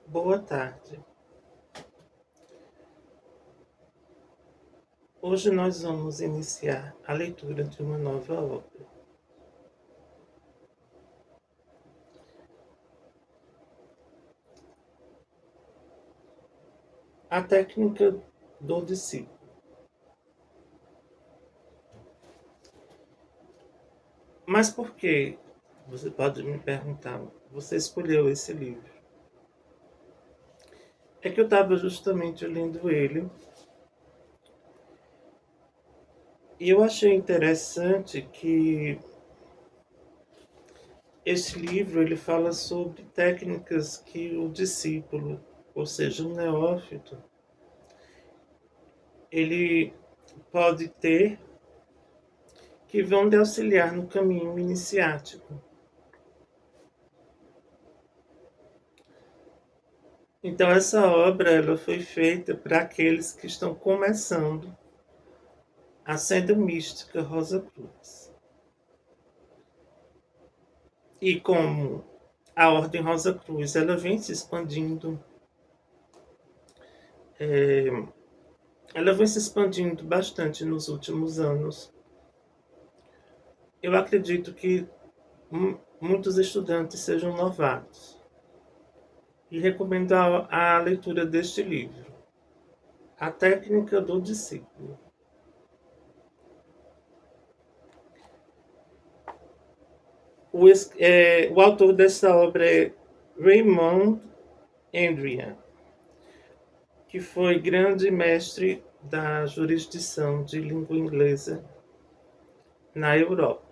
Boa tarde. Hoje nós vamos iniciar a leitura de uma nova obra. A técnica do discípulo. Mas por que, você pode me perguntar, você escolheu esse livro? É que eu estava justamente lendo ele e eu achei interessante que esse livro ele fala sobre técnicas que o discípulo, ou seja, o neófito, ele pode ter que vão lhe auxiliar no caminho iniciático. Então essa obra ela foi feita para aqueles que estão começando a senda mística Rosa Cruz. E como a Ordem Rosa Cruz ela vem se expandindo, é, ela vem se expandindo bastante nos últimos anos. Eu acredito que muitos estudantes sejam novatos. E recomendo a leitura deste livro, A Técnica do Discípulo. O autor dessa obra é Raymond Andrian, que foi grande mestre da jurisdição de língua inglesa na Europa.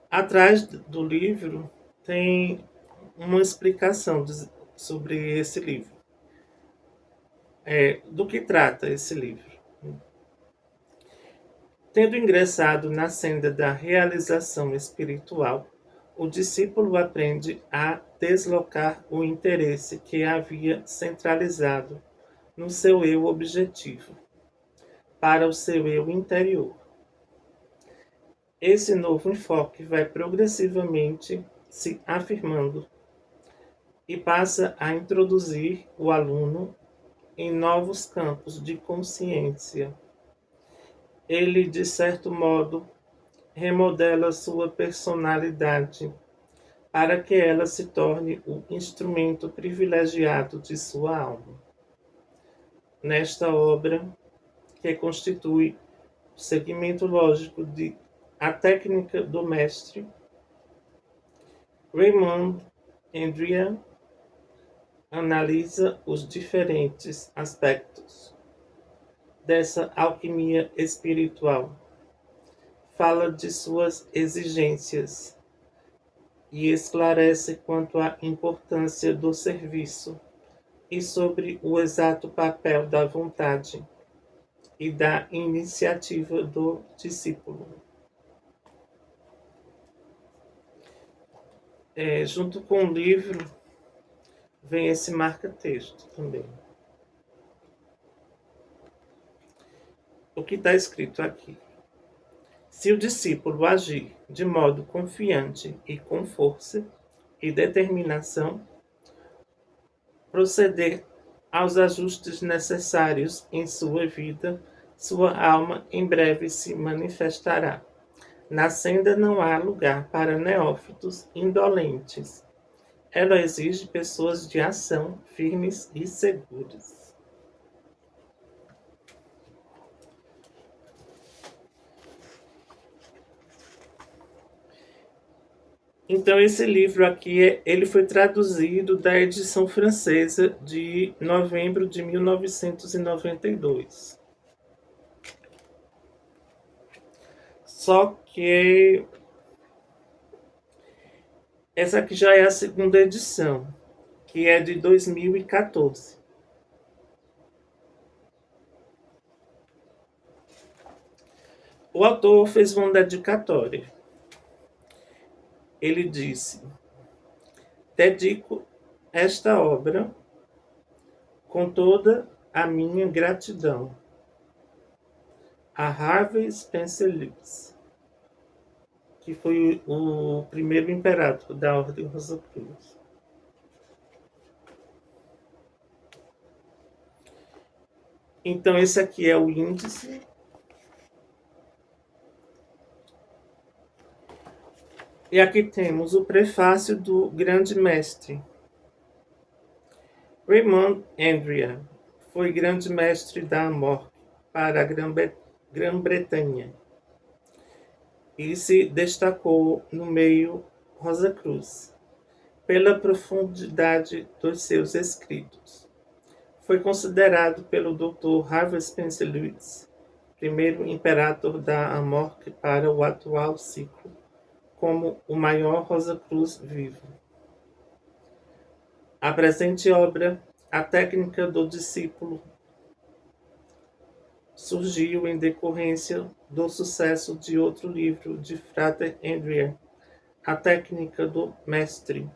Atrás do livro tem uma explicação sobre esse livro. Do que trata esse livro? Tendo ingressado na senda da realização espiritual, o discípulo aprende a deslocar o interesse que havia centralizado no seu eu objetivo para o seu eu interior. Esse novo enfoque vai progressivamente se afirmando e passa a introduzir o aluno em novos campos de consciência. Ele, de certo modo, remodela sua personalidade para que ela se torne o instrumento privilegiado de sua alma. Nesta obra, que constitui o segmento lógico de A Técnica do Mestre, Raymond Andrian analisa os diferentes aspectos dessa alquimia espiritual, fala de suas exigências e esclarece quanto à importância do serviço e sobre o exato papel da vontade e da iniciativa do discípulo. Junto com o livro vem esse marca-texto também. O que está escrito aqui? Se o discípulo agir de modo confiante e com força e determinação, proceder aos ajustes necessários em sua vida, sua alma em breve se manifestará. Na senda não há lugar para neófitos indolentes. Ela exige pessoas de ação, firmes e seguras. Então esse livro aqui, ele foi traduzido da edição francesa de novembro de 1992. Só que essa aqui já é a segunda edição, que é de 2014. O autor fez uma dedicatória. Ele disse: dedico esta obra com toda a minha gratidão a Harvey Spencer Lewis, que foi o primeiro imperador da Ordem Rosacruz. Então, esse aqui é o índice. E aqui temos o prefácio do Grande Mestre. Raymond Andrea foi Grande Mestre da Amorque para a Grã-Bretanha e se destacou no meio Rosacruz pela profundidade dos seus escritos. Foi considerado pelo Dr. Harvey Spencer Lewis, primeiro imperador da Amorque para o atual ciclo, como o maior Rosacruz vivo. A presente obra, A Técnica do Discípulo, surgiu em decorrência do sucesso de outro livro de Frater Andrea, A Técnica do Mestre,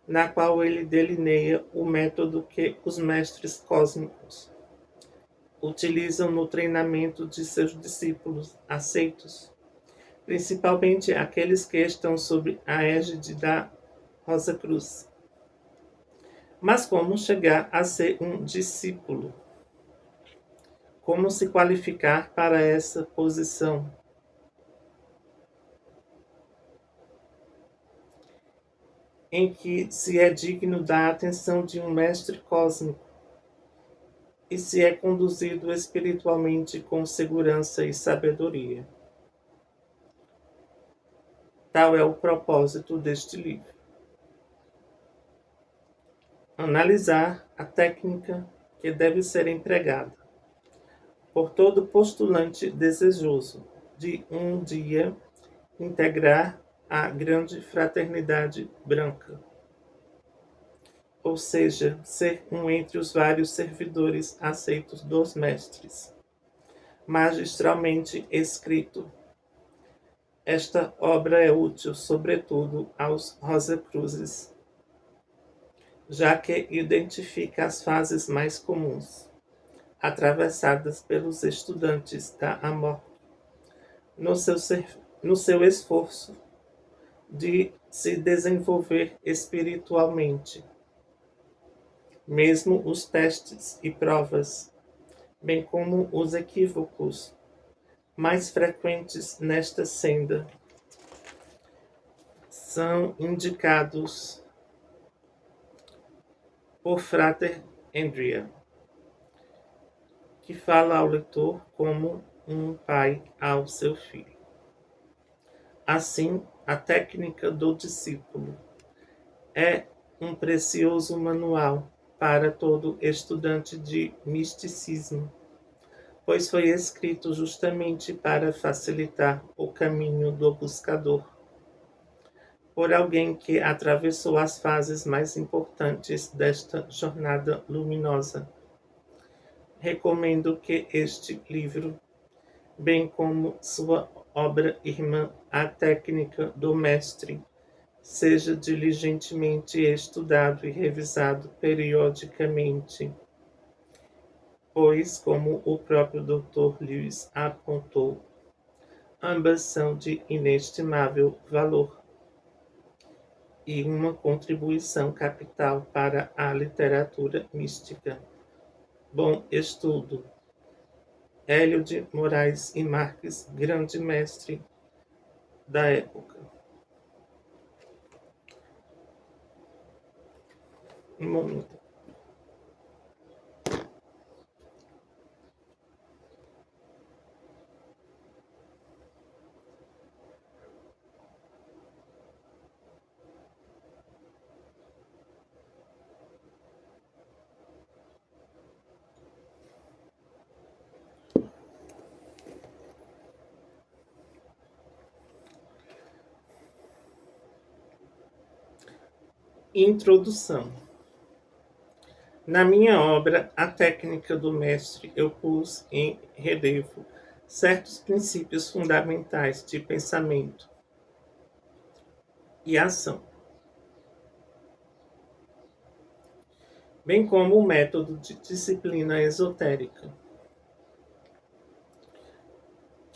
na qual ele delineia o método que os mestres cósmicos utilizam no treinamento de seus discípulos aceitos, principalmente aqueles que estão sob a égide da Rosacruz. Mas como chegar a ser um discípulo? Como se qualificar para essa posição? Em que se é digno da atenção de um mestre cósmico e se é conduzido espiritualmente com segurança e sabedoria. Tal é o propósito deste livro. Analisar a técnica que deve ser empregada por todo postulante desejoso de um dia integrar a grande fraternidade branca, ou seja, ser um entre os vários servidores aceitos dos mestres, magistralmente escrito. Esta obra é útil, sobretudo, aos Rosacruzes, já que identifica as fases mais comuns, atravessadas pelos estudantes da Amorque, no seu esforço de se desenvolver espiritualmente. Mesmo os testes e provas, bem como os equívocos mais frequentes nesta senda, são indicados por Frater Andrea, que fala ao leitor como um pai ao seu filho. Assim, a técnica do discípulo é um precioso manual para todo estudante de misticismo, pois foi escrito justamente para facilitar o caminho do buscador, por alguém que atravessou as fases mais importantes desta jornada luminosa. Recomendo que este livro, bem como sua obra irmã, A Técnica do Mestre, seja diligentemente estudado e revisado periodicamente, pois, como o próprio Dr. Lewis apontou, ambas são de inestimável valor e uma contribuição capital para a literatura mística. Bom estudo. Hélio de Moraes e Marques, grande mestre da época. Um momento. Introdução. Na minha obra, A Técnica do Mestre, eu pus em relevo certos princípios fundamentais de pensamento e ação, bem como o método de disciplina esotérica,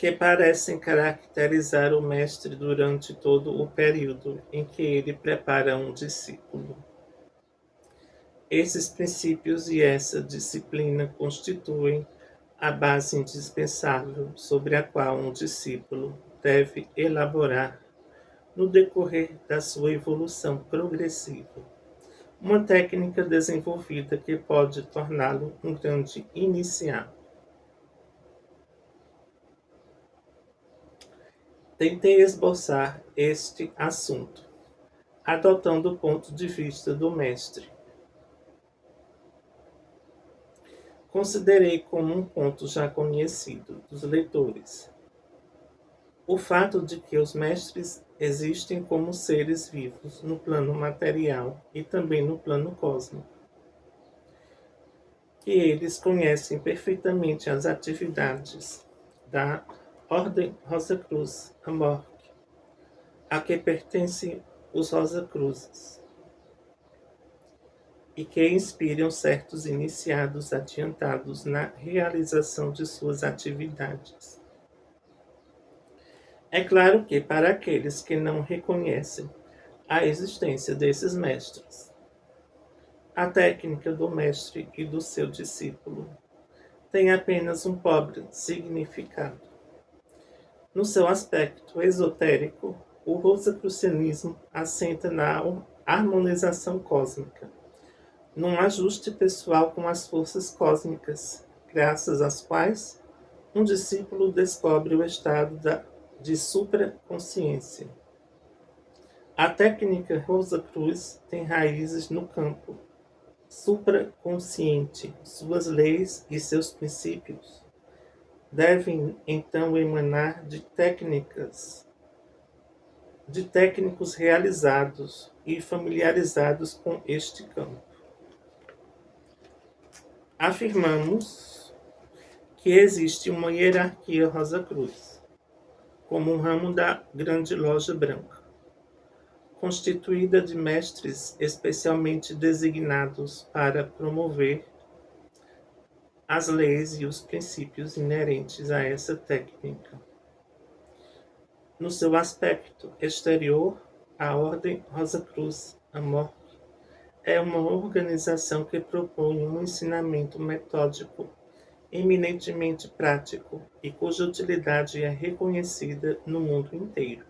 que parecem caracterizar o mestre durante todo o período em que ele prepara um discípulo. Esses princípios e essa disciplina constituem a base indispensável sobre a qual um discípulo deve elaborar, no decorrer da sua evolução progressiva, uma técnica desenvolvida que pode torná-lo um grande iniciado. Tentei esboçar este assunto, adotando o ponto de vista do mestre. Considerei como um ponto já conhecido dos leitores o fato de que os mestres existem como seres vivos no plano material e também no plano cósmico, que eles conhecem perfeitamente as atividades da Ordem Rosa Cruz Amorque, a que pertencem os Rosa Cruzes, e que inspiram certos iniciados adiantados na realização de suas atividades. É claro que, para aqueles que não reconhecem a existência desses mestres, a técnica do mestre e do seu discípulo tem apenas um pobre significado. No seu aspecto esotérico, o rosacrucianismo assenta na harmonização cósmica, num ajuste pessoal com as forças cósmicas, graças às quais um discípulo descobre o estado de supraconsciência. A técnica Rosacruz tem raízes no campo supraconsciente. Suas leis e seus princípios devem então emanar de técnicos realizados e familiarizados com este campo. Afirmamos que existe uma hierarquia Rosacruz, como um ramo da Grande Loja Branca, constituída de mestres especialmente designados para promover as leis e os princípios inerentes a essa técnica. No seu aspecto exterior, a Ordem Rosa Cruz Amorque é uma organização que propõe um ensinamento metódico eminentemente prático e cuja utilidade é reconhecida no mundo inteiro.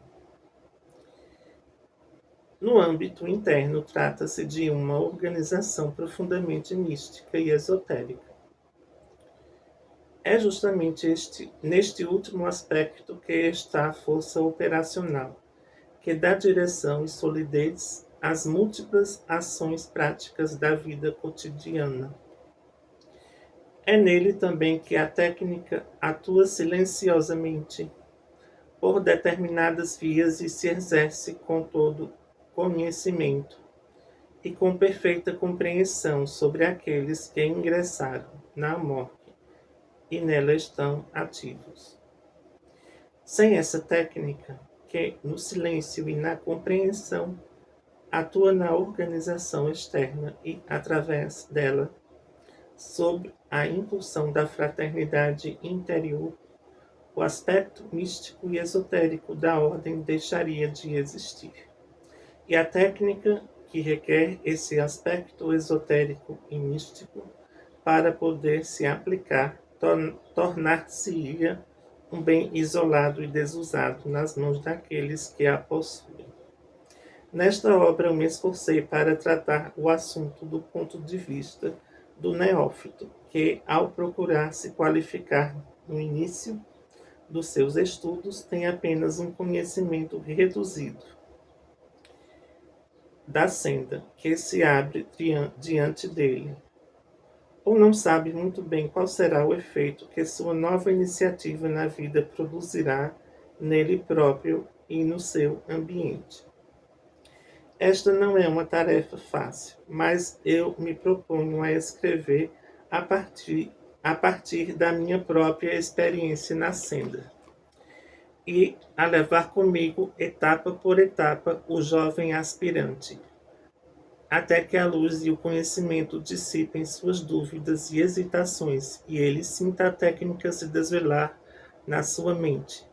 No âmbito interno, trata-se de uma organização profundamente mística e esotérica. É justamente neste último aspecto que está a força operacional, que dá direção e solidez às múltiplas ações práticas da vida cotidiana. É nele também que a técnica atua silenciosamente por determinadas vias e se exerce com todo conhecimento e com perfeita compreensão sobre aqueles que ingressaram na morte e nela estão ativos. Sem essa técnica, que no silêncio e na compreensão atua na organização externa e, através dela, sob a impulsão da fraternidade interior, o aspecto místico e esotérico da ordem deixaria de existir. E a técnica que requer esse aspecto esotérico e místico para poder se aplicar tornar-se-ia um bem isolado e desusado nas mãos daqueles que a possuem. Nesta obra eu me esforcei para tratar o assunto do ponto de vista do neófito, que, ao procurar se qualificar no início dos seus estudos, tem apenas um conhecimento reduzido da senda que se abre diante dele, ou não sabe muito bem qual será o efeito que sua nova iniciativa na vida produzirá nele próprio e no seu ambiente. Esta não é uma tarefa fácil, mas eu me proponho a escrever a partir da minha própria experiência na senda e a levar comigo, etapa por etapa, o jovem aspirante, até que a luz e o conhecimento dissipem suas dúvidas e hesitações e ele sinta a técnica se desvelar na sua mente.